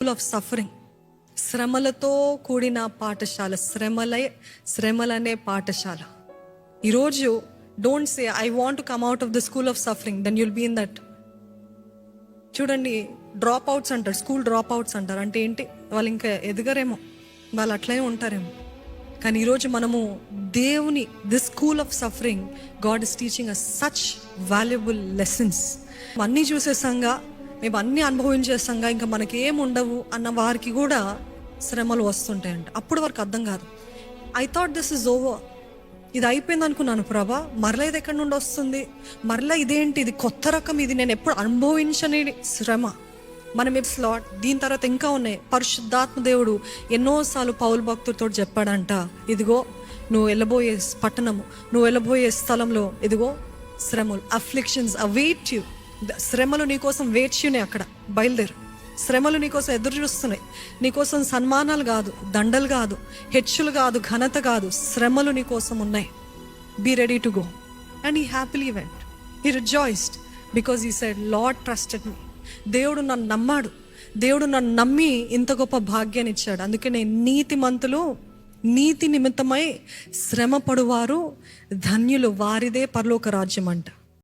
School of suffering, శ్రమలతో కూడిన పాఠశాల, శ్రమలనే పాఠశాల. ఈరోజు don't say I want to come out of the school of suffering, then you'll be in that. చూడండి, drop outs అంటారు, school drop outs అంటారు. అంటే ఏంటి? వాళ్ళు ఇంకా ఎదగరేమో, వాళ్ళు అట్లనే ఉంటారేమో. కానీ ఈరోజు మనము దేవుని this school of suffering, God is teaching us such valuable lessons. అన్నీ చూసేసంగా, మేము అన్నీ అనుభవించేసంగా ఇంకా మనకేం ఉండవు అన్న వారికి కూడా శ్రమలు వస్తుంటాయంట. అప్పుడు వారికి అర్థం కాదు. I thought this is over, ఇది అయిపోయింది అనుకున్నాను ప్రభా, మరలా ఇది ఎక్కడి నుండి వస్తుంది, మరలా ఇదేంటి, ఇది కొత్త రకం, ఇది నేను ఎప్పుడు అనుభవించని శ్రమ. మనం స్లాట్ దీని తర్వాత ఇంకా ఉన్నాయి. పరిశుద్ధాత్మ దేవుడు ఎన్నోసార్లు పౌలు భక్తుడితో చెప్పాడంట, ఇదిగో నువ్వు వెళ్ళబోయే పట్టణము, నువ్వు వెళ్ళబోయే స్థలంలో ఇదిగో శ్రమలు, అఫ్లిక్షన్స్ అవైట్ యు. శ్రమలు నీకోసం వేచి అక్కడ బయలుదేరు. శ్రమలు నీకోసం ఎదురు చూస్తున్నాయి. నీకోసం సన్మానాలు కాదు, దండలు కాదు, హెచ్చులు కాదు, ఘనత కాదు, శ్రమలు నీకోసం ఉన్నాయి. Be ready to go. And he happily went. He rejoiced because he said, Lord trusted me. దేవుడు నన్ను నమ్మాడు, దేవుడు నన్ను నమ్మి ఇంత గొప్ప భాగ్యాన్ని ఇచ్చాడు. అందుకే నేను నీతిమంతులు, నీతి నిమిత్తమై శ్రమ పడువారు ధన్యులు, వారిదే పరలోక రాజ్యం అంట.